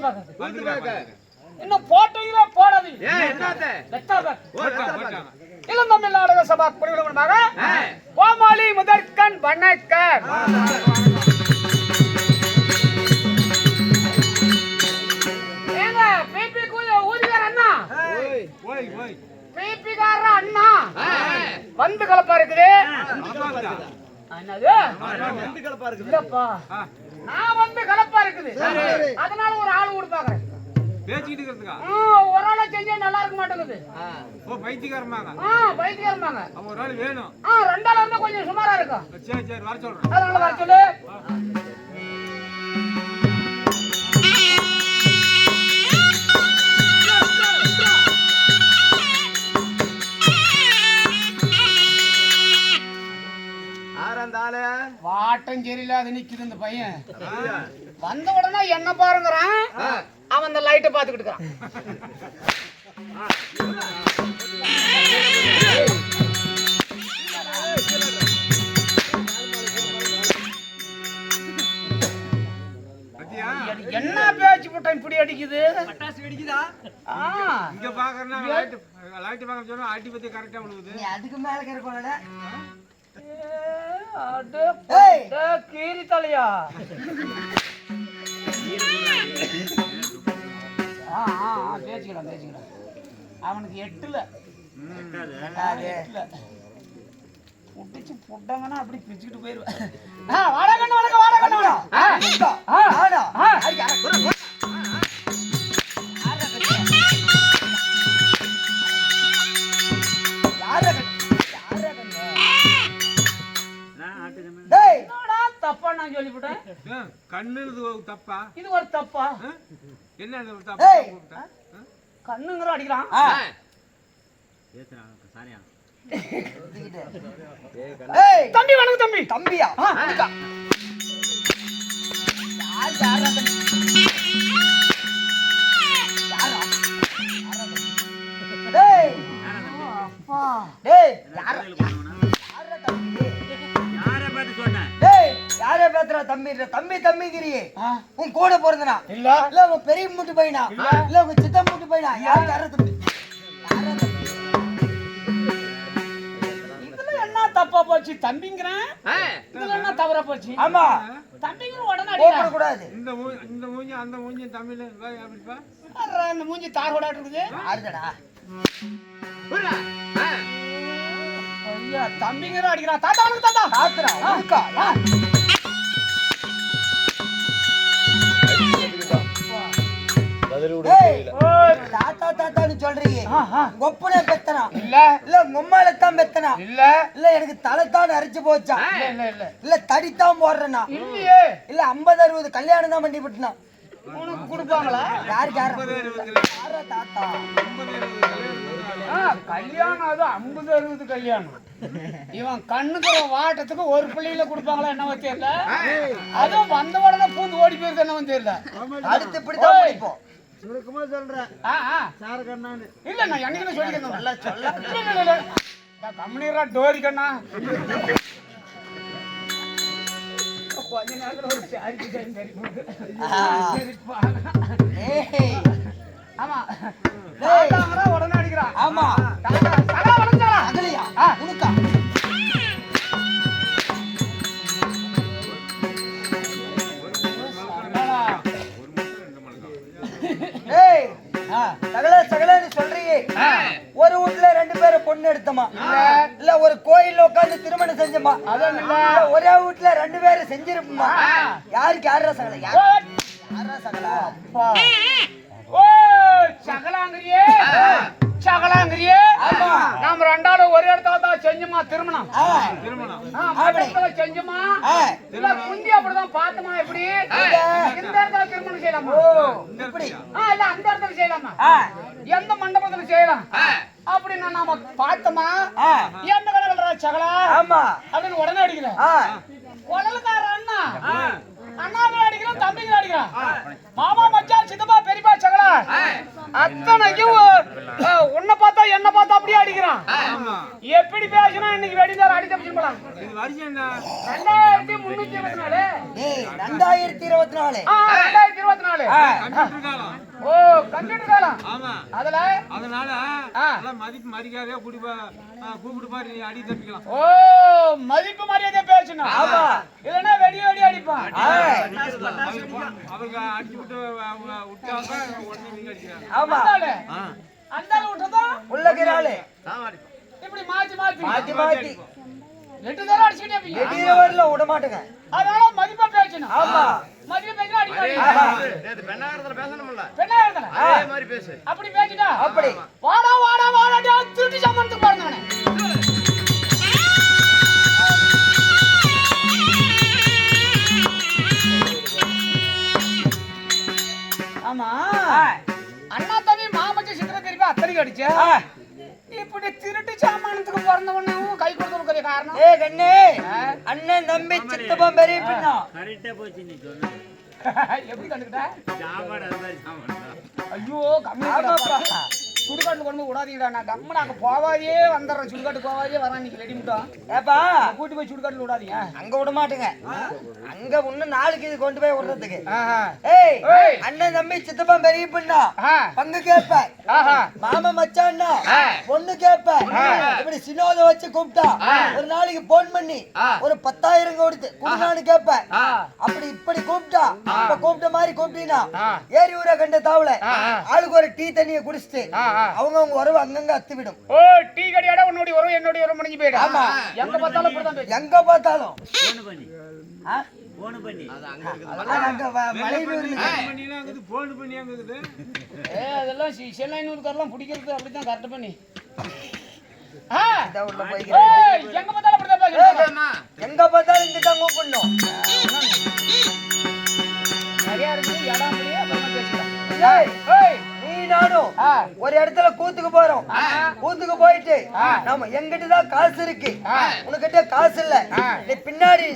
பாக்க இன்னும் போட்டீங்களா போடாதீங்க இளந்தமிழ் நாடக சபா குடியுடமாக கோமாளி முதற்கண் வணக்கம். ஏங்க பிபிக்கு ஊதிகார அண்ணா பிபிகார அண்ணா வந்து கலப்பா இருக்குது. என்னது வந்து கலப்பா இருக்குது? இல்லப்பா நான் வந்து கலப்பா இருக்குது, அதனால ஒரு ஆள் கொடுப்பாங்க பேசிக்கிட்டு இருக்கிறதுக்கா. ஒரு ஆளை செஞ்சா நல்லா இருக்க மாட்டேங்குது. பைத்தியக்காரமாங்க. பைத்தியக்காரமாங்க. ஒரு ஆள் வேணும். ரெண்டாள் இருந்தா கொஞ்சம் சுமாரா இருக்கும். சரி சரி வர சொல்றேன். அதனால வர சொல்லு. வாட்டம் சரியில்ல, அது நிக்குது இந்த பையன். வந்த உடனே என்ன பாருங்கிறான், அவன் அந்த லைட்டை பாத்துக்கிட்டு இருக்கான். என்ன பேச்சு போட்டா இப்படி அடிக்குது? பட்டாசு வெடிக்குதா? இங்க பாக்குறேன்னா லைட் பாக்க சொன்னா அடி பத்தி கரெக்டா விழுகுது. நீ அதுக்கு மேல கறக்கறடா. கீரி தலையா? பேசிக்கலாம். அவனுக்கு எட்டுல புட்டிச்சு புட்டாங்கன்னா அப்படி பிச்சுக்கிட்டு போயிருவேன். தப்பா நான் சொல்லிவிட்டேன். கண்ணுது தப்பா? இது ஒரு தப்பா? என்ன தப்பா? கண்ணுங்கிற அடிக்கிறான். தம்பி வணக்கம். தம்பி தம்பியா? தம்பி தம்பிங்கிறியே உன் கூட போறதுனா இல்ல இல்ல உங்க பெரிய மூட்டு பையனா இல்ல உங்க சித்த மூட்டு பையனா? யார தம்பி? இதுல என்ன தப்பா போச்சு? தம்பிங்கிறேன், இதுல என்ன தவறா போச்சு? ஆமா, தம்பிங்கிற உடனே அடிக்க கூடாது. இந்த மூஞ்சி அந்த மூஞ்சி தமிழ் அப்படிப்பா. அந்த மூஞ்சி தார் ஓடாட்டு இருக்குது. ஆறுதடா ஐயா, தம்பிங்கிற அடிக்கிறான். தாத்தா வணக்கம். தாத்தா தாத்தரா உனக்கா? தாத்தா தாத்தான்னு சொல்றீங்க. ஒப்பனை பெத்தனா இல்ல இல்ல உம்மாலத்தான் பெத்தனா இல்ல இல்ல எனக்கு தலைத்தான் அரைச்சு போச்சா இல்ல தடித்தான் போடுறனா இல்லையே இல்ல 50-60 கல்யாணம் தான் பண்ணி விட்டுனா உனக்கு கொடுப்பாங்களா? யாருக்கு தாத்தா கல்யாணம்? அது 50-60 கல்யாணம். இவன் கண்ணுக்கு வாட்டத்துக்கு ஒரு பிள்ளையில கொடுப்பாங்களா என்னவோ தெரியல. அதுவும் வந்த உடனே பூந்து ஓடி போயிருக்கு என்னவோ தெரியல. அடுத்து இப்படிதான் முடிப்போம். சுருக்கமா சொல்றேன். சார் கண்ணான்னு இல்ல நான் என்னைக்கு சொல்லிக்கிறேன். நல்லா சொல்ல கம்முனிரா டோரி கண்ணா. கொஞ்ச நேரத்துல ஒரு சரி ஆமா உடனே அடிக்கிறான். ஆமா தலா வளர்ந்தா அதுலயா உனக்கா? சகலன்னு சொல்றீங்க. ஒரு வீட்டுல 2 பேரும் பொண்ணு எடுத்தமா இல்ல ஒரு கோயில்ல உட்கார்ந்து திருமணம் செஞ்சமா? ஒரே வீட்டுல 2 பேரும் செஞ்சிருப்போமா? யாருக்கு யாரா சகல? யாரா சகலா? சகலாங்கிறியே சகலாங்கிறியே. நாம 2 ஆளும் ஒரு இடத்துல தான் செஞ்சோமா திருமணம். செஞ்சோமா இல்ல முந்தி அப்படிதான் பார்த்தோமா? எப்படி இந்த இடத்துல திருமணம் செய்யலாமா? இல்ல அந்த இடத்துல செய்யலாமா? எந்த மண்டபத்துல செய்யலாம் அப்படின்னு நாம பார்த்தோமா? என்ன கடை சகலா அப்படின்னு உடனே அடிக்கிறேன். உடலுக்கார அண்ணா அண்ணாவை அடிக்கிறான், தம்பிங்களை அடிக்கிறான். மாமா மச்சான் சித்தப்பா பெரியப்பா சகலா அத்தனைக்கும் உன்னை பார்த்தா என்ன பார்த்தா அப்படியே அடிக்கிறான். ஆமா எப்படி பேசணும் இன்னைக்கு வெடிந்தார் அடி தப்பிச்சு போலாம். இது வருஷம் என்ன 2324. ஏய் 2024. 2024. கம்ப்யூட்டர் காலம். ஓ கம்ப்யூட்டர் காலம். ஆமா அதுல அதனால எல்லாம் மதிப்பு மரியாதையா கூப்பிட்டு பாரு நீ அடி தப்பிக்கலாம். ஓ மதிப்பு மரியாதை பேசணும். ஆமா இல்லன்னா வெடி வெடி அடிப்பான். அவங்க அடிச்சு விட்டு விட்டாங்க உடனே நீங்க அடிக்கிறாங்க. ஆமா அந்த விட்டதா உள்ளகிறாளே இப்படி மாத்தி மாத்தி மாத்தி மாத்தி 2 தடவை அடிச்சிட்டே போய் எடியில வரல விட மாட்டேங்க. அதனால மதிப்பா பேசணும். ஆமா மதிப்பா பேசினா அடிக்கடி நேத்து பெண்ணாயிரத்துல பேசணும்ல பெண்ணா இருந்தானே அதே மாதிரி பேசு. அப்படி பேசிட்டா அப்படி வாடா வாடா வாடா திருட்டு சம்பந்தத்துக்கு பாருங்கனே. ஆமா அண்ணா தம்பி மாமச்சி சித்திர திருப்பி அத்தனைக்கு அடிச்ச இப்படி திருட்டு சாமானத்துக்கு பிறந்தவனும் கை கொடுத்துருக்கிற காரணம். ஏ கண்ணே அண்ணன் தம்பி சித்தப்பன் பெரிய பின்னா எப்படி கண்டுக்கிட்ட? சாப்பாடு அது மாதிரி சாமான் ஐயோ கம்மி சுடுகாட்டு கொண்டு விடாதீங்கடா. நான் கம்மு நாங்க போவாதே வந்துடுறேன். சுடுகாட்டு போவாதே வரேன். இன்னைக்கு ரெடி முட்டோம் ஏப்பா கூட்டி போய் சுடுகாட்டுல விடாதீங்க. அங்க விட மாட்டேங்க. அங்க இன்னும் நாளைக்கு இது கொண்டு போய் விடுறதுக்கு. ஏய் அண்ணன் தம்பி சித்தப்பன் பெரிய பின்னா பங்கு கேப்ப. மாமா மச்சான்னா பொண்ணு கேப்ப. இப்படி சினோத வச்சு கூப்பிட்டா ஒரு நாளைக்கு போன் பண்ணி ஒரு 10,000 கொடுத்து குடுனான்னு கேப்ப. அப்படி இப்படி கூப்பிட்டா இப்ப கூப்பிட்ட மாதிரி கூப்பிட்டீங்கன்னா ஏரி ஊரை கண்ட தாவல ஆளுக்கு ஒரு டீ தண்ணியை குடிச்சிட்டு அவங்க உறவு அங்கங்க அத்து விடும். ஓ டீ கடையோட உன்னுடைய உறவு என்னுடைய உறவு முடிஞ்சு போயிடும். ஆமா எங்க பார்த்தாலும் இப்படிதான் பேசும். எங்க பார்த்தாலும் போன் பண்ணி போன் பண்ணி அங்குது. அதெல்லாம் சென்னைனூருக்காரெல்லாம் பிடிக்கிறது அப்படித்தான் கரெக்ட் பண்ணி எங்க பார்த்தாலும் அப்படிதான் பேசும். எங்க பார்த்தாலும் இங்கதான் கூப்பிடணும். நிறைய இருக்கு இடம் முடிய அப்புறமா பேசிக்கலாம். நீ நானும் ஒரு இடத்துல கூத்துக்கு போறோம். கூத்துக்கு போயிட்டு நம்ம எங்கிட்டதான் காசு இருக்கு, உனக்கிட்ட காசு இல்ல. நீ பின்னாடி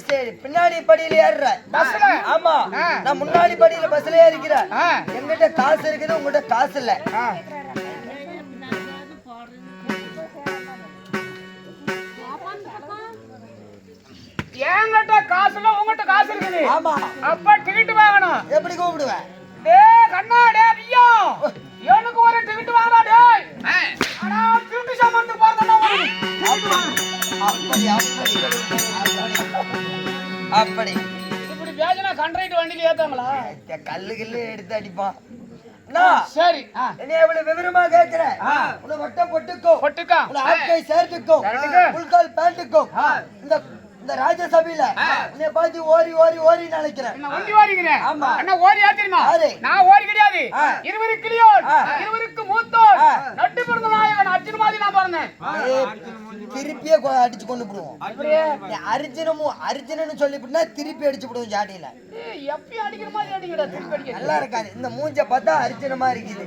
பின்னாடி படியில ஏறுற பஸ்ல. ஆமா நான் முன்னாடி படியில பஸ்ல ஏறிக்கிறேன். எங்கிட்ட காசு இருக்குது, உங்ககிட்ட காசு இல்ல. என்கிட்ட காசு இல்ல, உங்ககிட்ட காசு இருக்குது. ஆமா அப்ப டிக்கெட் வாங்கணும். எப்படி கூப்பிடுவேன்? டேய் கண்ணா டேய் ஐயா எனக்கு ஒரு டிக்கெட் வாங்கடா டேய். அடா டிக்கெட் சாமான்க்கு பாருடா. அப்படி அப்படி இப்படி பேசினா கண்ட்ரைட் வண்டியில ஏத்தாங்களா? கல்லு கில்லு எடுத்து அடிப்பான். சரி என்ன எவ்வளவு விவரமா கேக்குற? உன வட்ட பொட்டுக்கும் பொட்டுக்கா உன ஆட்கை சேர்த்துக்கும் புல்கால் பேண்ட்டுக்கும் இந்த ராஜசபையில உன்னை பார்த்து ஓரி ஓரி ஓரி நினைக்கிறேன். என்ன ஒண்டி ஓரிக்கிறேன்? ஆமா. என்ன ஓரி ஆத்திரமா? நான் ஓரி கிடையாது. இருவருக்கு கிளியோன், இருவருக்கு மூத்தோன், நட்டு பிறந்த நாயகன் அர்ஜுன மாதிரி நான் பிறந்தேன். திருப்பியே அடிச்சு கொண்டு போடுவோம். அர்ஜுனன்னு சொல்லிவிட்டா திருப்பி அடிச்சு விடுவோம் ஜாடியில. எப்பயும் அடிக்கிற மாதிரி அடிக்கடா, திருப்பி அடிக்க நல்லா இருக்காது. இந்த மூஞ்ச பார்த்தா அர்ஜுனமா இருக்குது.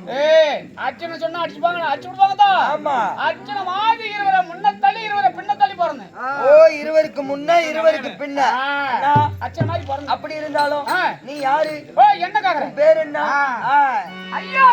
அர்ஜுன சொன்னா அடிச்சுப்பாங்க, அடிச்சு விடுவாங்க. ஆமா அர்ஜுன மாதிரி இருவரை முன்ன தள்ளி இருவரை பின்ன தள்ளி பிறந்தேன். ஓ இருவருக்கு முன்ன இருவருக்கு பின்ன அர்ஜுன மாதிரி பிறந்தேன். அப்படி இருந்தாலும் நீ யாரு? என்ன கேக்குறேன்? பேர் என்ன? ஐயா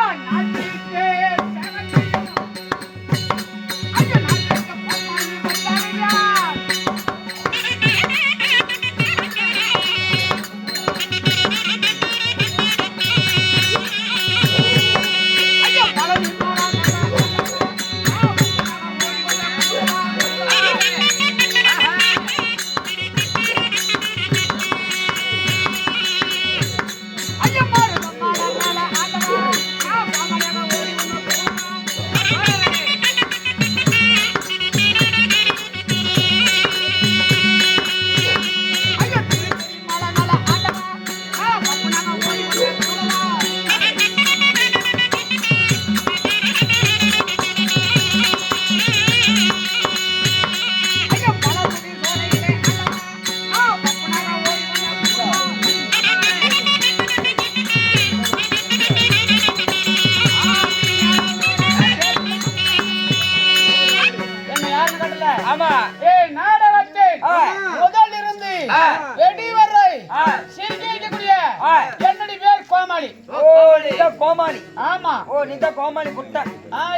என்னுடைய பேர் கோமாளி. ஓ நீதான் கோமாளி. ஆமா. ஓ நீதான் கோமாளி புட்ட.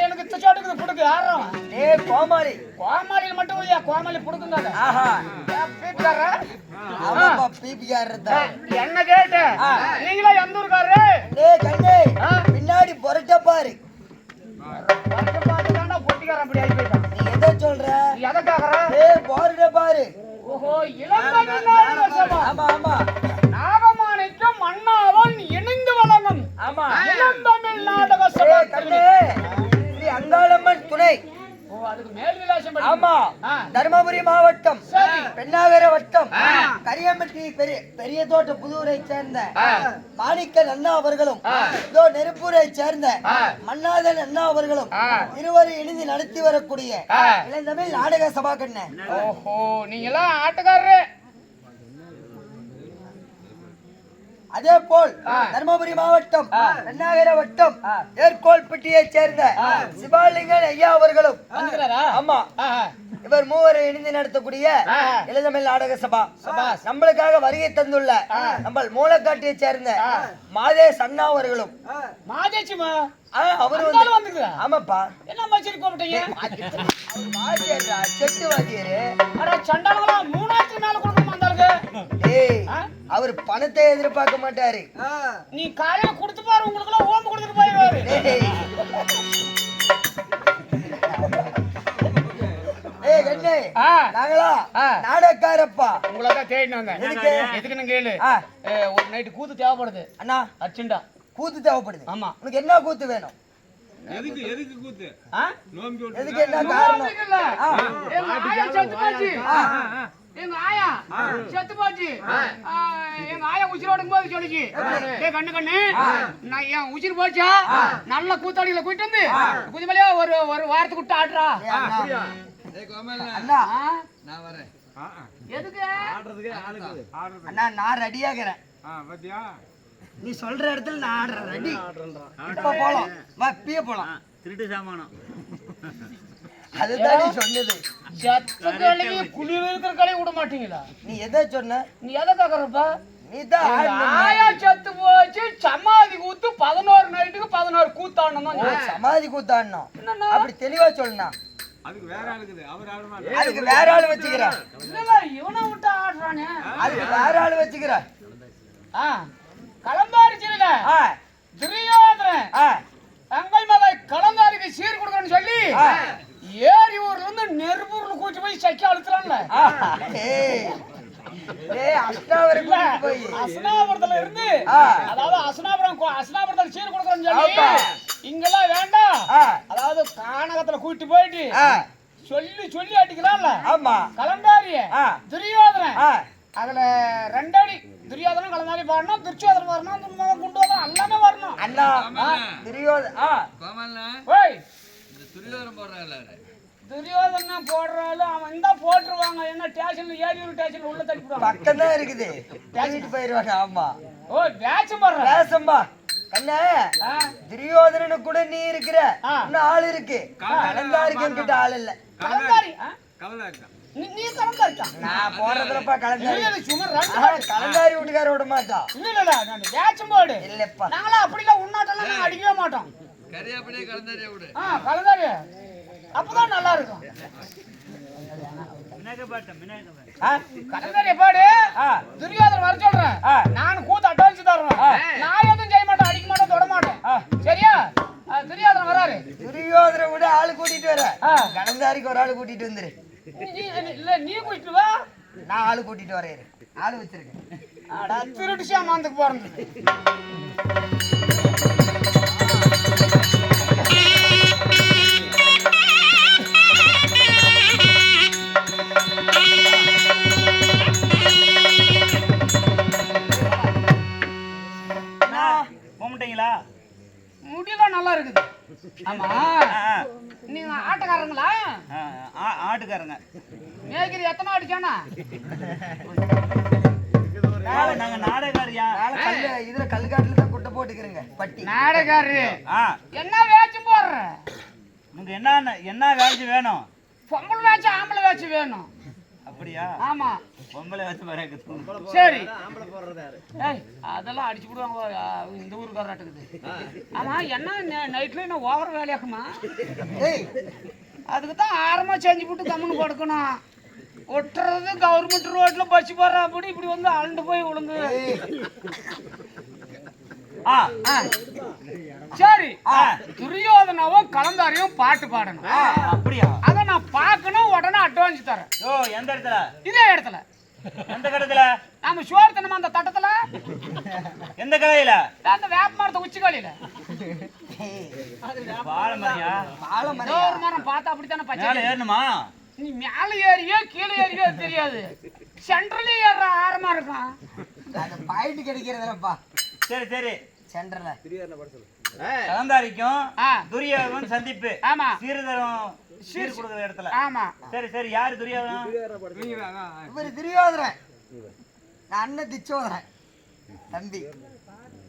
எனக்கு தச்சாட்டுக்கு புடுக்கு யாரா? ஏய் கோமாளி. கோமாளில மட்டும் இல்லையா, கோமாளி புடுக்குங்க. ஆஹா. பீப்கார. ஆமாப்பா பீப்காரதா. என்ன கேட்ட? நீங்களா எந்த ஊர்காரரு? டேய் கண்ணே. பின்னாடி பொறட்ட பாரு. பொறட்ட பாரு தான பொட்டிக்காரன் அப்படி ஆயி போய்ட்டான். நீ எதை சொல்ற? நீ எதை கேக்குற? ஏய் பொறட்ட பாரு. ஓஹோ இளங்கண்ணி நாடக சபா. ஆமா ஆமா. நாகமாணிக்கம் மன்னாவன் இணைந்து வழங்கும். ஆமா. இளந்தமிழ் நாடக சபா. கண்ணே. நீ அங்காளம்மன் துணை. ஓ அதுக்கு மேல் விலாசம் படி. ஆமா. தர்மபுரி மாவட்டம் சரி. பெண்ணாகர வட்டம் கரியம்பட்டி பெரிய தோட்ட புதூரை சேர்ந்த மாணிக்கன் அண்ணா அவர்களும் இதோ நெருப்பூரை சேர்ந்த மன்னாதன் அண்ணா அவர்களும் இருவரும் இணைந்து நடத்தி வரக்கூடிய இளந்தமிழ் நாடக சபா கண்ண. ஓஹோ நீங்க எல்லாம் ஆட்டக்காரரு. அதே போல் தர்மபுரி மாவட்டம் பெண்ணாகர வட்டம் ஏர்கோல்பட்டியை சேர்ந்த சிவாலிங்கன் ஐயா அவர்களும் வந்துக்கிறாரா? ஆமா. இவர் மூவரை இணைந்து நடத்தக்கூடிய இளந்தமிழ் நாடக சபா நம்மளுக்காக வருகை தந்துள்ள நம்ம மூலக்காட்டியை சேர்ந்த மாதேஷ் அண்ணா அவர்களும் மாதேச்சுமா அவரு வந்துக்கிறார். ஆமாப்பா. என்ன மச்சிட்டு கூப்பிட்டீங்க? செட்டு வாத்தியாரு. அட சண்டாளங்களா 3000 மேல கொடுக்கணும் வந்தாலுங்க. ஏய் அவர் பணத்தை எதிர்பார்க்க மாட்டாரு. நீ காலையில கொடுத்து பாரு, உங்களுக்கு எல்லாம் ஓம்பு கொடுத்துட்டு போயிடுவாரு. ஏய் கண்ணே நாங்களா நாடகக்காரப்பா. உங்களை தான் தேடிட்டு வந்தேன். எதுக்குன்னு கேளு. ஒரு நைட்டு கூத்து தேவைப்படுது அண்ணா. அர்ஜென்டா கூத்து தேவைப்படுது. ஆமா. உனக்கு என்ன கூத்து வேணும்? எதுக்கு கூத்து? நோம்பி விட்டு எதுக்கு என்ன காரணம்? எங்க ஆயா செத்து போச்சு. எங்க ஆயா செத்து போச்சு. எங்க ஆயா உயிரோடும் போது சொல்லிச்சு, டேய் கண்ணு கண்ணு நான் என் உயிர் போச்சா நல்ல கூத்தாடிகளை கூட்டிட்டு வந்து புதுமலையா ஒரு வாரத்துக்கு விட்டு ஆடுறா. அண்ணா நான் வரேன். எதுக்கு ஆடுறதுக்கு ஆளுக்கு அண்ணா நான் ரெடியாகிறேன். பாத்தியா நீ சொல்ற இடத்துல நான் ஆடுறேன். ரெடி. இப்ப போலாம். வா பிய போலாம். திருட்டு சாமானம். அதுதான் நீ சொன்னது. செத்த கலையை குளிர் இருக்கிற கலையை விட மாட்டீங்களா? நீ எதை சொன்ன? நீ எதை கேக்குறப்ப? நீ தான் ஆயா செத்து போச்சு சமாதி கூத்து 11 நைட்டுக்கு 11 கூத்தாடணும். சமாதி கூத்தாடணும். அப்படி தெளிவா சொல்லணும். அதுக்கு வேற ஆளுக்குது. அவர் ஆட மாட்டாரு. அதுக்கு வேற ஆளு வச்சுக்கிறேன். இல்ல இவனை விட்டு ஆடுறானே. அதுக்கு வேற ஆளு வச்சுக்கிறேன். கலந்தாரிச்சிருல துரியோதனன் தங்கை மலை கலந்தாரிக்கு சீர் கொடுக்கணும்னு சொல்லி ஏரி ஊர்ல இருந்து நெருப்பூர்ல கூட்டி போய் சக்கி அழுத்துறான்ல. அசனாபுரத்துல இருந்து அதாவது அசனாபுரத்துல சீர் கொடுக்கணும்னு சொல்லி இங்கெல்லாம் வேண்டாம், அதாவது கானகத்துல கூட்டி போயிட்டு சொல்லி சொல்லி அடிக்கிறான்ல. ஆமா. கலந்தாரிய துரியோதனன் அதுல 2 அடி துரியோதனன் கலந்தாரி பாடணும், துரியோதனன் வரணும், குண்டு வரணும், எல்லாமே வரணும். அண்ணா துரியோதனன் போடுறாலும் அவன் இந்த போட்டுருவாங்க. என்ன ஸ்டேஷன்ல ஏரியூர் ஸ்டேஷன்ல உள்ள தள்ளி போடுவாங்க. பக்கம் தான் இருக்குது. பேசிட்டு போயிருவாங்க. ஆமா. ஓ வேஷம் போடுற வேஷம்பா கண்ணே. துரியோதனனு கூட நீ இருக்கிற. இன்னும் ஆள் இருக்கு. கலந்தாரிக்கு கிட்ட ஆள் இல்ல. கலந்தாரி கலந்தாரி நீ கலந்தாரிக்கா? நான் போறதுலப்பா கலந்தாரி. சும்மா கலந்தாரி வீட்டுக்கார விட மாட்டோம். இல்ல நான் வேஷம் போடு. இல்லப்பா நாங்களா அப்படிலாம் உன்னாட்டெல்லாம் நாங்க அடிக்கவே மாட்டோம். கரியாப்படியே கலந்தாரியா விடு. கலந்தாரி அப்பதான் நல்லா இருக்கும். கலந்தாரி பாடு. துரியோதனன் வர சொல்றேன். நான் கூத்து அட்வான்ஸ் தர்றேன். நான் எதுவும் செய்ய மாட்டேன், அடிக்க மாட்டேன், தொட மாட்டேன். சரியா? துரியோதனன் வராரு. துரியோதனை விட ஆளு கூட்டிட்டு வர. கலந்தாரிக்கு ஒரு ஆளு கூட்டிட்டு வந்துரு. இல்ல நீ கூட்டிட்டு வா, நான் ஆளு கூட்டிட்டு வரேன். ஆளு வச்சிருக்கேன். அடா திருட்டு சாமான்துக்கு போறது. முடியெல்லாம் நல்லா இருக்குது. ஆமா நீங்க ஆட்டக்காரங்களா? ஆட்டுக்காரங்க. மேய்கிரி எத்தனை அடிச்சானா? நாங்க நாடகாரியா. இதுல கல்காட்டுல தான் குட்டை போட்டுக்கிறேங்க. பட்டி நாடகாரு என்ன வேச்சும் போடுற? உனக்கு என்ன வேச்சு வேணும்? பொம்பளை வேச்சு ஆம்பளை வேச்சு வேணும். அப்படியா? ஆமா. பொம்பளை வச்சு மறைக்குது. சரி ஏய், அதெல்லாம் அடிச்சு விடுவாங்க இந்த ஊருக்காரட்டுக்குது. ஆமா என்ன நைட்ல என்ன ஓவர வேலையாகுமா? அதுக்கு தான் ஆரமா செஞ்சு போட்டு கம்முன்னு கொடுக்கணும். ஒட்டுறது கவர்மெண்ட் ரோட்ல பஸ் போடுற அப்படி இப்படி வந்து அழுண்டு போய் விழுந்து. சரி, துரியோதனாவும் கலந்தாரையும் பாட்டு பாடணும். அப்படியா? அத நான் பார்க்கணும், உடனே அட்வான்ஸ் தரேன். ஓ, எந்த இடத்துல? இதே இடத்துல. எந்த கடத்துல? நாம சோர்த்தனமா அந்த தட்டத்துல. எந்த கடையில? அந்த வேப்ப மரத்தை உச்சி காலியில. வாழமரியா? ஒரு மரம் பார்த்தா அப்படித்தானே பச்சை. மேல ஏறணுமா? நீ மேல ஏறியோ கீழே ஏறியோ தெரியாது. சென்ட்ரலே ஏற ஆரமா இருக்கும். அது பாயிண்ட் கிடைக்கிறதுலப்பா. சரி சரி, சென்டர்ல கலந்தாரிக்கும் துரியோதனன் சந்திப்பு. ஆமா, சீர் கொடுக்குற இடத்துல. ஆமா. சரி சரி, யாரு துரியோதனன்? இவரு துரியோதனன், நான் அண்ணன் திச்சோதனன் தம்பி.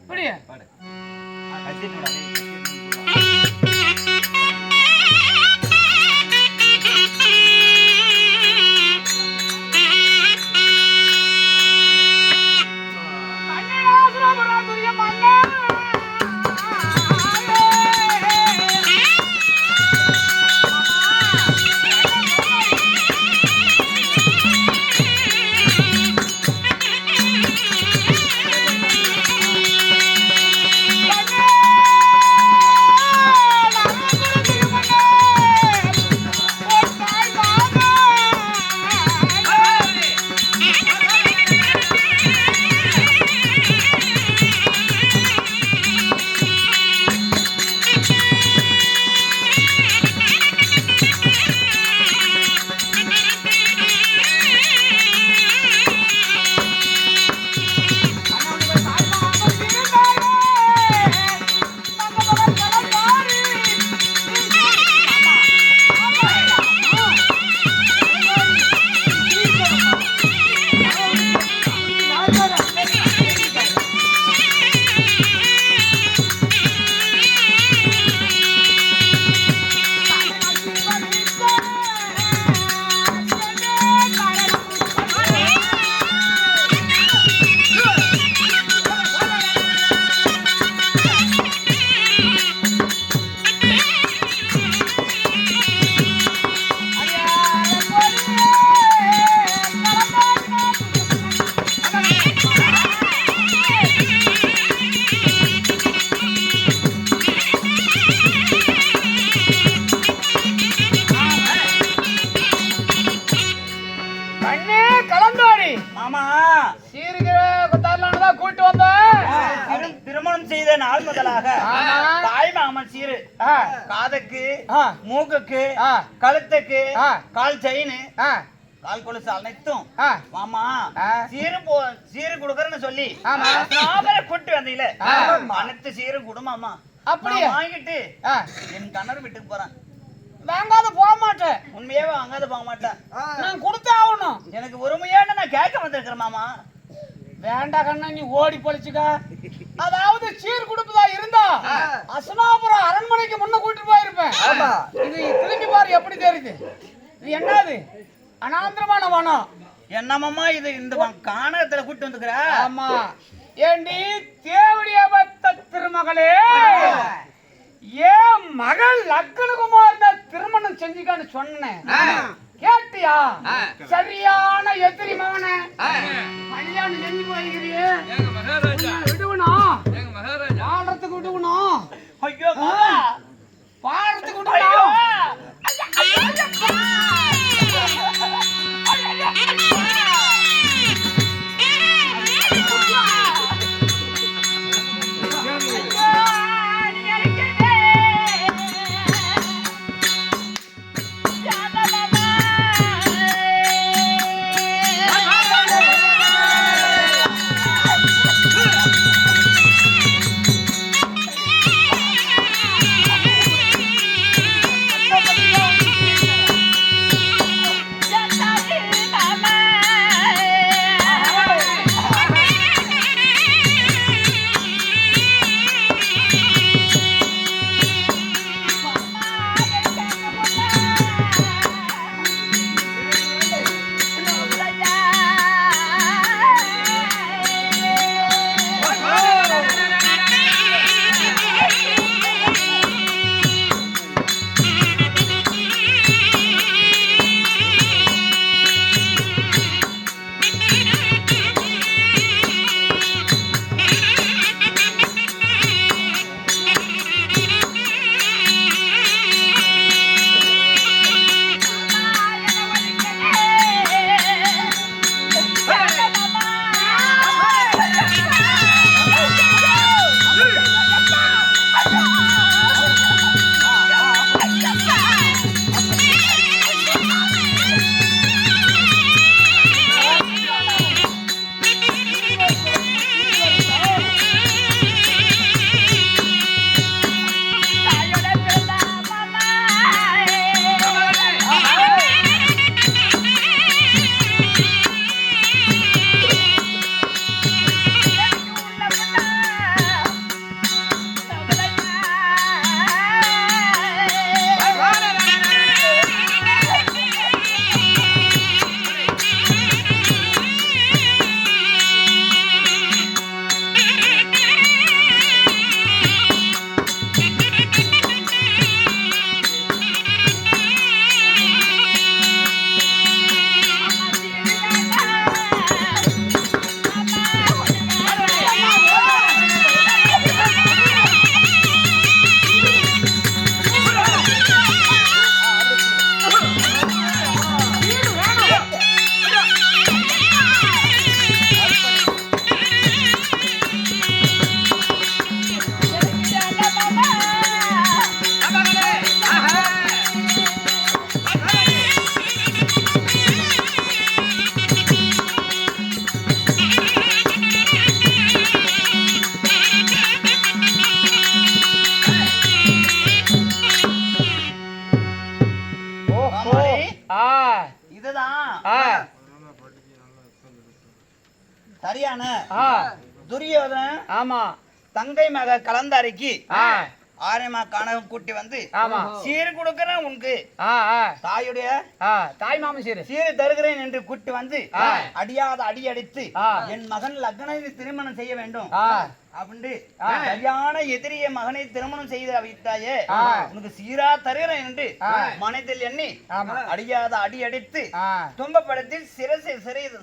அப்படியே திருமணம் செய்த நாள் முதலாக தாய் மாமன் சீரு காதுக்கு, மூக்குக்கு, கழுத்துக்கு, கால் செயின், கால் கொலுசு அனைத்தும் மாமா சீரு கொடுக்கறன்னு சொல்லி கூட்டு வந்தீங்களே, அனைத்து சீரும் குடுமாமா. அப்படியே வாங்கிட்டு என் கணவர் வீட்டுக்கு போறேன். வாங்காத போக மாட்டேன். உண்மையாவே வாங்காத போக மாட்டேன். நான் கொடுத்தே ஆகணும். எனக்கு உரிமையான நான் கேட்க வந்திருக்கிறேன் மாமா. வேண்டா கண்ணா, நீ ஓடி பொழிச்சுக்க. அதாவது சீர் கொடுப்பதா இருந்தா அசனாபுரம் அரண்மனைக்கு முன்ன கூட்டிட்டு போயிருப்பேன். இது திரும்பி பாரு எப்படி தெரியுது. இது என்னது? அனாந்திரமான வனம். என்னமாமா இது இந்த கானகத்துல கூட்டு வந்துக்கிற? ஆமா. ஏண்டி தேவடிய பத்த திருமகளே, ஏன் மகள் லக்னகுமார் திருமணம் செஞ்சுக்கான்னு சொன்னேன். கேட்டியா? சரியான எதிரி மகனே, கல்யாணம் செஞ்சு போயிருக்கிறியே. விடுவணும், பாடுறதுக்கு விடுவணும். ஐயோ பாடுறதுக்கு விடுவணும். சரியான ஆ, துரியோதனன் ஆமா தங்கை மக கலந்தாரிக்கு ஆ, ஆரியமா கனவு கூட்டி வந்து ஆமா சீர் கொடுக்கிறேன் உனக்கு ஆ, ஆ, தாயுடைய ஆ, தாய் மாமன் சீரு சீர் தருகிறேன் என்று கூட்டி வந்து அடியாத அடி அடித்து ஆ. என் மகன் லக்னனை திருமணம் செய்ய வேண்டும் ஆ, அப்படின்னு சரியான எதிரிய மகனை திருமணம் செய்து வைத்தாயே ஆ. உனக்கு சீரா தருகிறேன் என்று மனதில் எண்ணி ஆமா. அடியாத அடி அடித்து ஆ. துன்பப்படுத்தி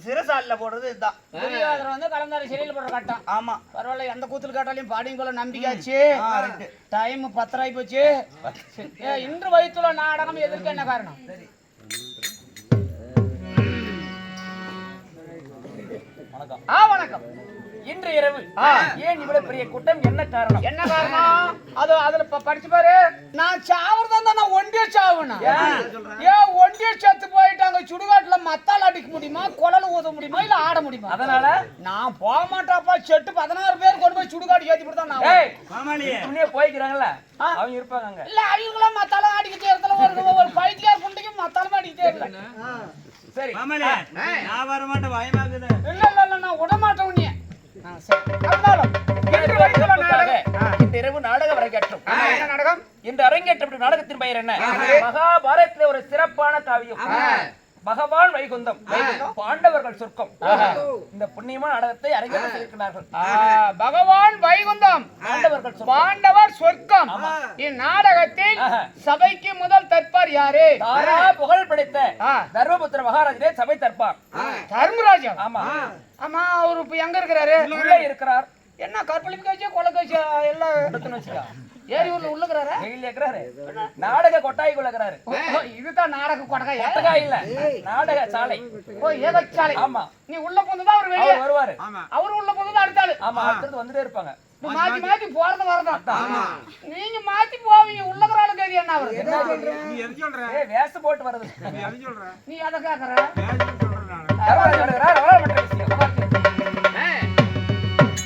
சிரசாலில போடுறது இதுதான் துரியோதனன் வந்து கலந்தாரி சிறையில் போடுற கட்டம் ஆமா பரவாயில்ல எந்த கூத்துல காட்டாலையும் பாடியும் கொள்ள நம்பிக்கையாச்சு டைம் 10 ஆகி போச்சு இன்று வயிற்றுல நாடகம் எதற்கு என்ன காரணம் வணக்கம் இன்று இரவு ஏன் இவ்வளவு பெரிய கூட்டம், என்ன காரணம்? என்ன காரணம் அது அதுல படிச்சு பாரு நான் சாவறதா நான் ஒண்டிய சாவுனா ஏன் ஒண்டிய செத்து போயிட்டாங்க சுடுகாட்டுல மத்தால் அடிக்க முடியுமா குழல் ஊத முடியுமா இல்ல ஆட முடியுமா அதனால நான் போக மாட்டாப்பா செட்டு 16 பேர் கொண்டு போய் சுடுகாடு ஏத்தி போட்டு தான் நான் முன்னே போய்க்கிறாங்கல்ல அவங்க இருப்பாங்க அங்க. இல்ல அவங்களும் மத்தாலும் அடிக்கிட்டே இடத்துல ஒரு பைத்தியார் புண்டிக்கும் மத்தாலும் அடிக்கிட்டே இருக்க சரி நான் வர மாட்டேன் பயமாக்குது இல்ல இல்ல இல்ல நான் விட மாட்டேன் உன்னைய இந்த இரவு நாடகம் அரங்கேற்றம். என்ன நாடகம் இந்த அரங்கேற்றம் நாடகத்தின் பெயர் என்ன? மகாபாரதத்திலே ஒரு சிறப்பான காவியம். பகவான் வைகுந்தம், பாண்டவர்கள் சொர்க்கம். இந்த புண்ணியமான நாடகத்தை அரங்கேற்றம் செய்திருக்கிறார்கள். பகவான் வைகுந்தம், பாண்டவர் சொர்க்கம். இந்நாடகத்தில் சபைக்கு முதல் தற்பார் யாரு? தாரா புகழ் படைத்த தர்மபுத்திர மகாராஜரே சபை தற்பார். தர்மராஜா? ஆமா ஆமா. அவரு இப்ப எங்க இருக்கிறாரு? உள்ளே இருக்கிறார். என்ன கற்பழிப்பு காட்சி கொலை காட்சி எல்லாம் எடுத்துன்னு வச்சுக்கா. ஏரி ஊர்ல உள்ளுக்குறாரு, வெயில்ல இருக்கிறாரு. நாடக கொட்டாய்க்குள்ள இருக்கிறாரு. இதுதான் நாடக கொட்டகை இல்ல, நாடக சாலை. ஓ ஏகச்சாலை. ஆமா. நீ உள்ள போனதா அவர் வெளியே வருவாரு. அவரு உள்ள போனதா அடுத்தாளு. ஆமா, அடுத்து வந்துட்டே இருப்பாங்க. மாத்தி மாத்தி போறது வரதான். நீங்க மாத்தி போவீங்க. உள்ளக்கிற ஆளு கேதி என்ன அவரு? நீ எது சொல்ற? ஏய் வேஷம் போட்டு வருது. நீ எது சொல்ற? நீ எதை கேக்குற? வேஷம் சொல்ற நான். தர்மராஜர் வருகிறார், அவரை மட்டும் விஷயம்.